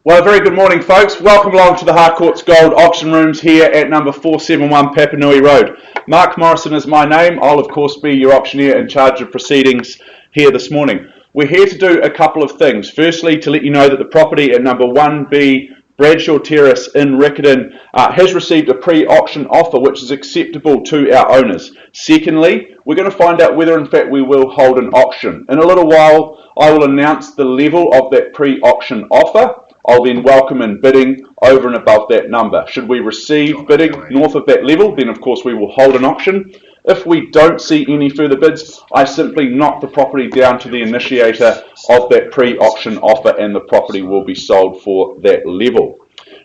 Well, a very good morning, folks. Welcome along to the Harcourts Gold Auction Rooms here at number 471 Papanui Road. Mark Morrison is my name. I'll, of course, be your auctioneer in charge of proceedings here this morning. We're here to do a couple of things. Firstly, to let you know that the property at number 1B Bradshaw Terrace in Riccarton has received a pre-auction offer which is acceptable to our owners. Secondly, we're going to find out whether in fact we will hold an auction. In a little while, I will announce the level of that pre-auction offer. I'll then welcome in bidding over and above that number. Should we receive bidding north of that level, then of course we will hold an auction. If we don't see any further bids, I simply knock the property down to the initiator of that pre-auction offer and the property will be sold for that level.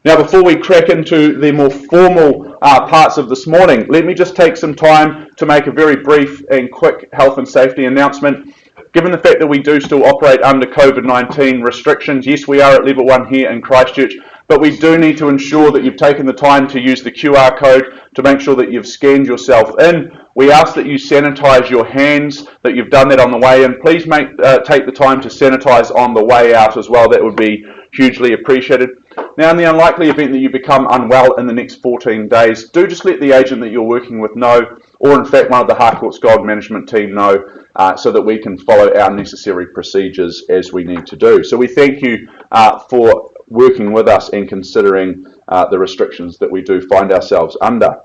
Now, before we crack into the more formal parts of this morning, let me just take some time to make a very brief and quick health and safety announcement. Given the fact that we do still operate under COVID-19 restrictions, yes, we are at level 1 here in Christchurch, but we do need to ensure that you've taken the time to use the QR code to make sure that you've scanned yourself in. We ask that you sanitize your hands, that you've done that on the way in. Please take the time to sanitize on the way out as well. That would be hugely appreciated. Now, in the unlikely event that you become unwell in the next 14 days, do just let the agent that you're working with know, or in fact one of the Harcourts Gold management team know, so that we can follow our necessary procedures as we need to do. So we thank you for working with us and considering the restrictions that we do find ourselves under.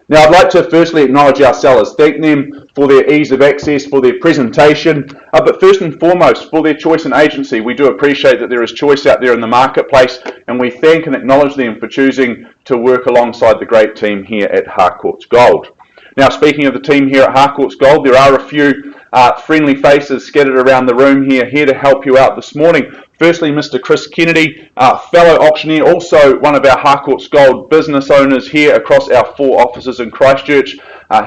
Now, I'd like to firstly acknowledge our sellers, thank them for their ease of access, for their presentation, but first and foremost for their choice and agency. We do appreciate that there is choice out there in the marketplace, and we thank and acknowledge them for choosing to work alongside the great team here at Harcourts Gold. Now, speaking of the team here at Harcourts Gold, there are a few friendly faces scattered around the room here to help you out this morning. Firstly, Mr. Chris Kennedy, fellow auctioneer, also one of our Harcourts Gold business owners here across our 4 offices in Christchurch.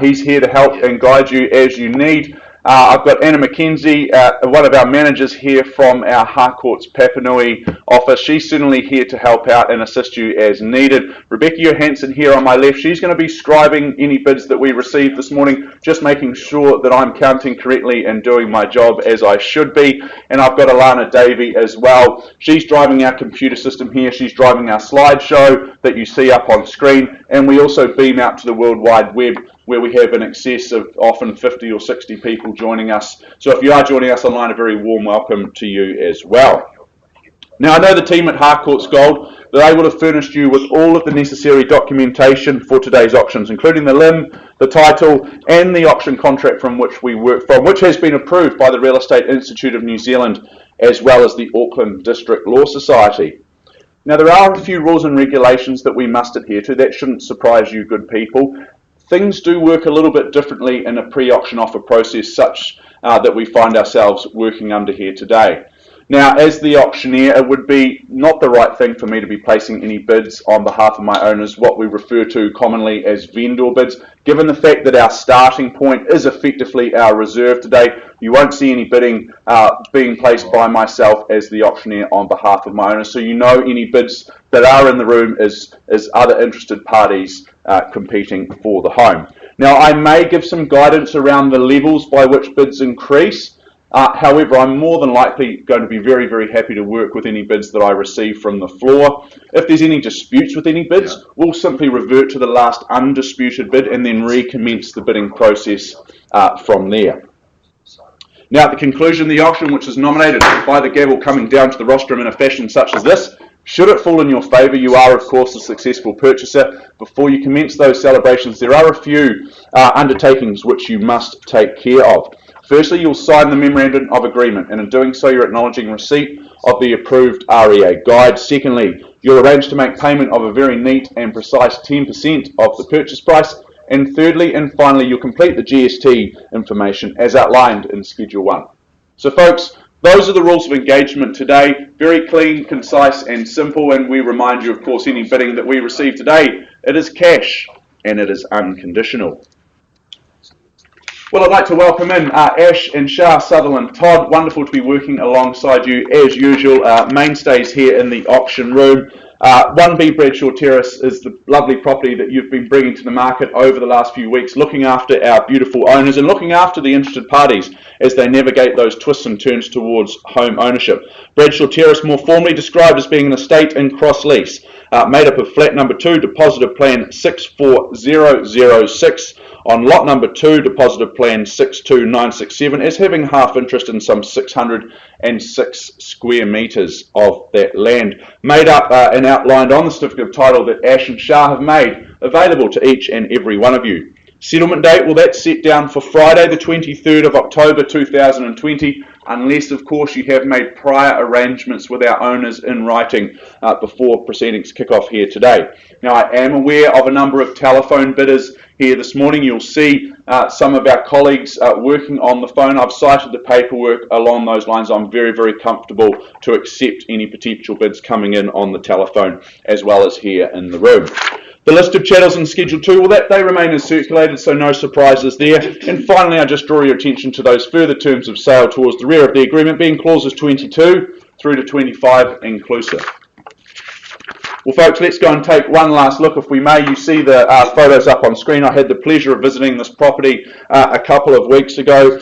He's here to help and guide you as you need. I've got Anna McKenzie, one of our managers here from our Harcourts Papanui office. She's certainly here to help out and assist you as needed. Rebecca Johansson here on my left. She's going to be scribing any bids that we received this morning, just making sure that I'm counting correctly and doing my job as I should be. And I've got Alana Davey as well. She's driving our computer system here. She's driving our slideshow that you see up on screen. And we also beam out to the World Wide Web, where we have in excess of often 50 or 60 people joining us. So if you are joining us online, a very warm welcome to you as well. Now, I know the team at Harcourts Gold, that they would have furnished you with all of the necessary documentation for today's auctions, including the limb, the title, and the auction contract from which we work from, which has been approved by the Real Estate Institute of New Zealand, as well as the Auckland District Law Society. Now, there are a few rules and regulations that we must adhere to. That shouldn't surprise you, good people. Things do work a little bit differently in a pre-auction offer process such that we find ourselves working under here today. Now, as the auctioneer, it would be not the right thing for me to be placing any bids on behalf of my owners, what we refer to commonly as vendor bids. Given the fact that our starting point is effectively our reserve today, you won't see any bidding being placed by myself as the auctioneer on behalf of my owners. So you know any bids that are in the room is other interested parties competing for the home. Now, I may give some guidance around the levels by which bids increase. However, I'm more than likely going to be very, very happy to work with any bids that I receive from the floor. If there's any disputes with any bids, we'll simply revert to the last undisputed bid and then recommence the bidding process from there. Now, at the conclusion of the auction, which is nominated by the gavel coming down to the rostrum in a fashion such as this, should it fall in your favour, you are, of course, a successful purchaser. Before you commence those celebrations, there are a few undertakings which you must take care of. Firstly, you'll sign the Memorandum of Agreement, and in doing so, you're acknowledging receipt of the approved REA guide. Secondly, you'll arrange to make payment of a very neat and precise 10% of the purchase price. And thirdly and finally, you'll complete the GST information as outlined in Schedule 1. So folks, those are the rules of engagement today. Very clean, concise and simple, and we remind you, of course, any bidding that we receive today, it is cash and it is unconditional. Well, I'd like to welcome in Ash and Shah Sutherland. Todd, wonderful to be working alongside you as usual. Mainstays here in the auction room. 1B Bradshaw Terrace is the lovely property that you've been bringing to the market over the last few weeks, looking after our beautiful owners and looking after the interested parties as they navigate those twists and turns towards home ownership. Bradshaw Terrace, more formally described as being an estate in cross lease, made up of flat number 2, depositive plan 64006, on lot number 2, depositive plan 62967, is having half interest in some 606 square metres of that land, made up and outlined on the certificate of title that Ash and Shah have made available to each and every one of you. Settlement date, well, that's set down for Friday the 23rd of October 2020, unless of course you have made prior arrangements with our owners in writing before proceedings kick off here today. Now, I am aware of a number of telephone bidders here this morning. You'll see some of our colleagues working on the phone. I've cited the paperwork along those lines. I'm very, very comfortable to accept any potential bids coming in on the telephone as well as here in the room. The list of chattels in Schedule 2, well, they remain as circulated, so no surprises there. And finally, I just draw your attention to those further terms of sale towards the rear of the agreement, being clauses 22 through to 25 inclusive. Well, folks, let's go and take one last look, if we may. You see the photos up on screen. I had the pleasure of visiting this property a couple of weeks ago.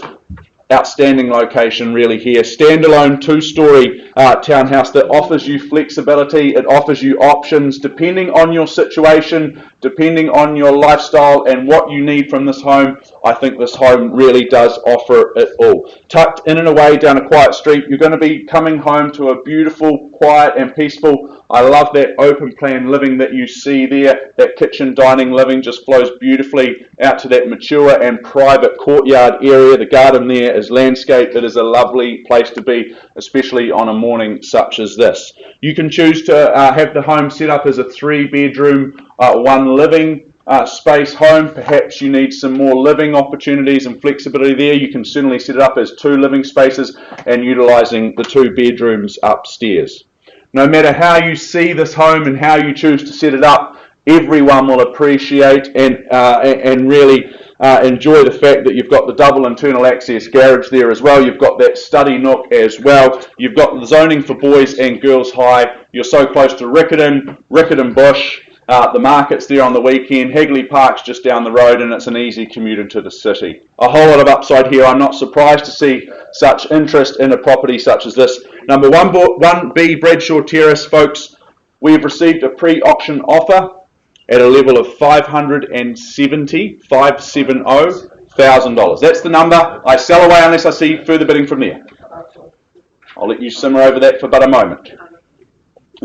Outstanding location really here. Standalone 2-storey townhouse that offers you flexibility. It offers you options depending on your situation, depending on your lifestyle and what you need from this home. I think this home really does offer it all. Tucked in and away down a quiet street, you're going to be coming home to a beautiful, quiet and peaceful. I love that open plan living that you see there. That kitchen dining living just flows beautifully out to that mature and private courtyard area. The garden there is landscaped. It is a lovely place to be, especially on a morning such as this. You can choose to have the home set up as a 3-bedroom, 1 living space home. Perhaps you need some more living opportunities and flexibility there. You can certainly set it up as 2 living spaces and utilising the 2 bedrooms upstairs. No matter how you see this home and how you choose to set it up, everyone will appreciate and really enjoy the fact that you've got the double internal access garage there as well. You've got that study nook as well. You've got the zoning for boys and girls high. You're so close to Riccarton Bush. The market's there on the weekend. Hagley Park's just down the road, and it's an easy commute into the city. A whole lot of upside here. I'm not surprised to see such interest in a property such as this. Number 1B Bradshaw Terrace, folks, we've received a pre-auction offer at a level of $570,000. That's the number. I sell away unless I see further bidding from there. I'll let you simmer over that for but a moment.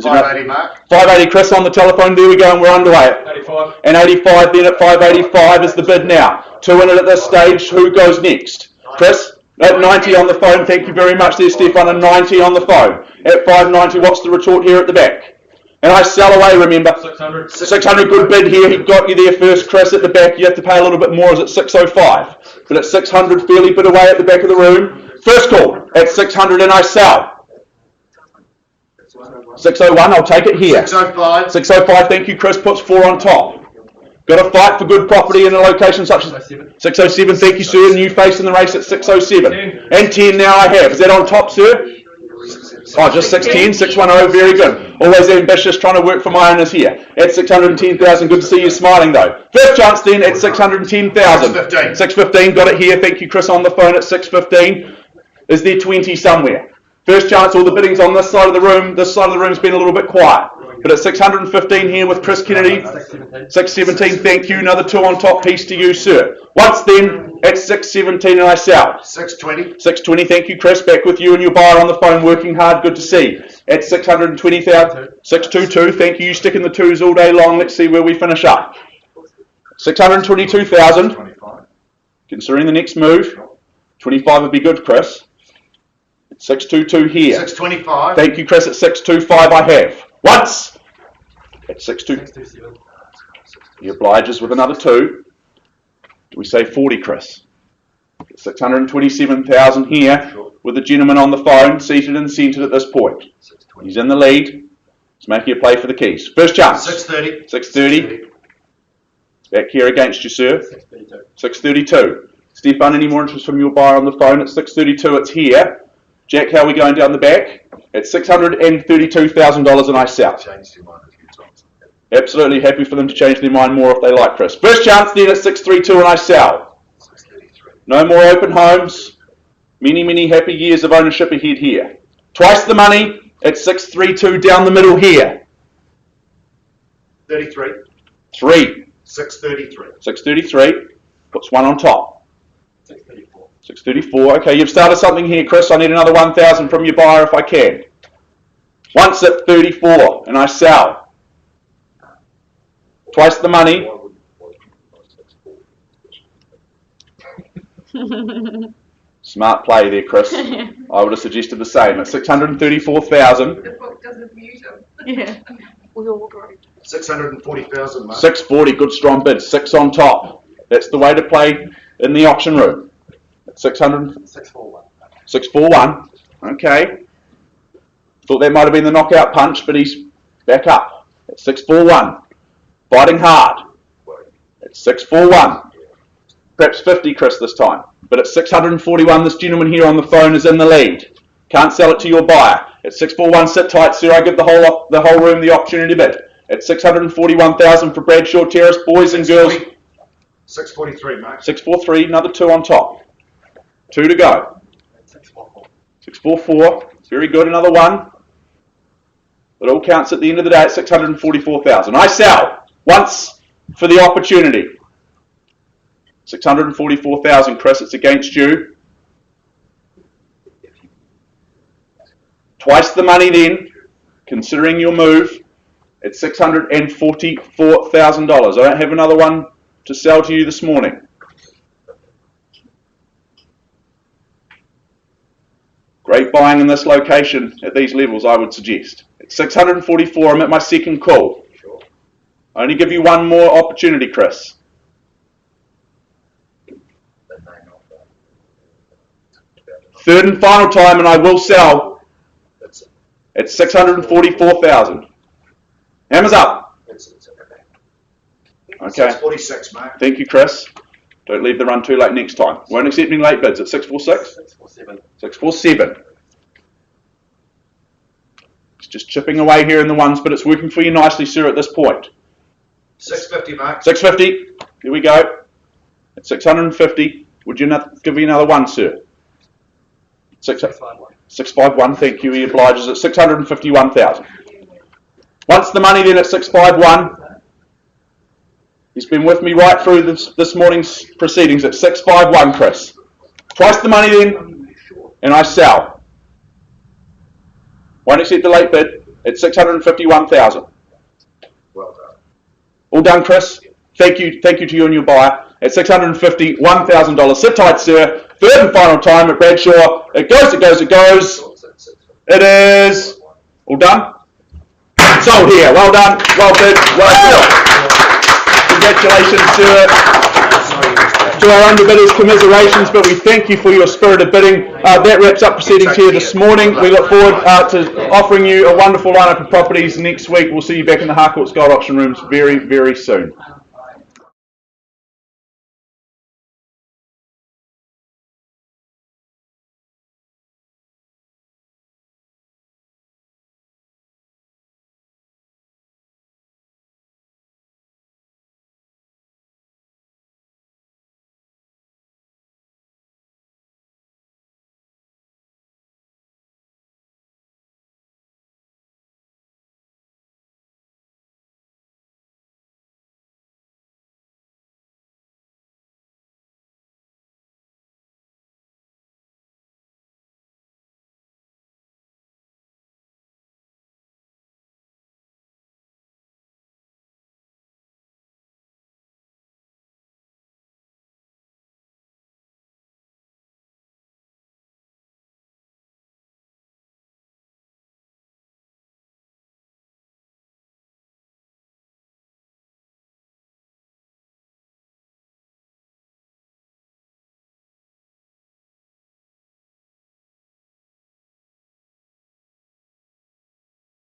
580, Mark. 580, Chris, on the telephone. There we go, and we're underway. 85. And 85 then at 585 is the bid now. 2 in it at this stage. Who goes next? Chris? At 90 on the phone. Thank you very much there, Stefan. And 90 on the phone. At 590, what's the retort here at the back? And I sell away, remember. 600. 600, good bid here. He got you there first, Chris. At the back, you have to pay a little bit more. Is it 605? But at 600, fairly bid away at the back of the room. First call at 600, and I sell. 601, I'll take it here. 605. 605, thank you, Chris. Puts 4 on top. Got to fight for good property in a location such as 607. Thank you, sir. New face in the race at 607. And 10 now I have. Is that on top, sir? Oh, just 610, 610, very good. Always ambitious, trying to work for my owners here. At 610,000, good to see you smiling though. First chance then at 610,000. 615, got it here. Thank you, Chris, on the phone at 615. Is there 20 somewhere? First chance, all the biddings on this side of the room. This side of the room's been a little bit quiet. But at 615 here with Chris Kennedy. 617, thank you. Another 2 on top piece to you, sir. Once then, at 617 and I sell. 620. 620, thank you, Chris. Back with you and your buyer on the phone, working hard. Good to see. At 620,000. 622, thank you. You stick in the 2s all day long. Let's see where we finish up. 622,000. Considering the next move. 25 would be good, Chris. 622 here. 625. Thank you, Chris. At 625 I have. Once. At 627. He obliges with another 2. Do we say 40, Chris? 627,000 here with the gentleman on the phone seated and centred at this point. He's in the lead. He's making a play for the keys. First chance. 630. 630. Back here against you, sir. 632. Stefan, any more interest from your buyer on the phone? At 632, it's here. Jack, how are we going down the back? At $632,000 and I sell. Changed your mind a few times. Absolutely happy for them to change their mind more if they like, Chris. First chance then at 632 and I sell. 633. No more open homes. Many, many happy years of ownership ahead here. Twice the money at 632 down the middle here. 33. 3. 633. 633. Puts one on top. 634. 634. Okay, you've started something here, Chris. I need another 1,000 from your buyer if I can. Once at 34 and I sell. Twice the money. Smart play there, Chris. I would have suggested the same. At 634,000. The book doesn't mute him. Yeah. We all agree. 640,000, mate. 640, good strong bid. 6 on top. That's the way to play in the auction room. 600. 641. 641. Okay. Thought that might have been the knockout punch, but he's back up. At 641. Fighting hard. At 641. Perhaps 50, Chris, this time. But at 641, this gentleman here on the phone is in the lead. Can't sell it to your buyer. At 641, sit tight, sir. I give the whole room the opportunity to bid. At 641,000 for Bradshaw Terrace, boys and girls. 643, mate. 643, another 2 on top. 2 to go. 644. 644, very good, another 1. It all counts at the end of the day at 644,000. I sell once for the opportunity. 644,000, Chris, it's against you. Twice the money then, considering your move, at $644,000. I don't have another one to sell to you this morning. Great buying in this location at these levels, I would suggest. At 644, I'm at my second call. Sure. I only give you one more opportunity, Chris. Third and final time, and I will sell at 644,000. Hammer's up. Okay. 646, mate. Thank you, Chris. Don't leave the run too late next time. Won't accept any late bids at 646? 647. 647. It's just chipping away here in the ones, but it's working for you nicely, sir, at this point. 650, mate. 650. Here we go. At 650. Would you give me another 1, sir? 651. Thank you. He obliges at 651,000. Once the money then at 651. He's been with me right through this morning's proceedings at 651, Chris. Twice the money then, and I sell. Won't accept the late bid at 651,000. Well done. All done, Chris. Thank you to you and your buyer at $651,000. Sit tight, sir. Third and final time at Bradshaw. It goes, it goes, it goes. It is all done. Sold here. Well done. Well bid. Well bid. Congratulations, sir. To our underbidders, commiserations, but we thank you for your spirited bidding. That wraps up proceedings here this morning. We look forward to offering you a wonderful lineup of properties next week. We'll see you back in the Harcourts Gold Auction Rooms very, very soon.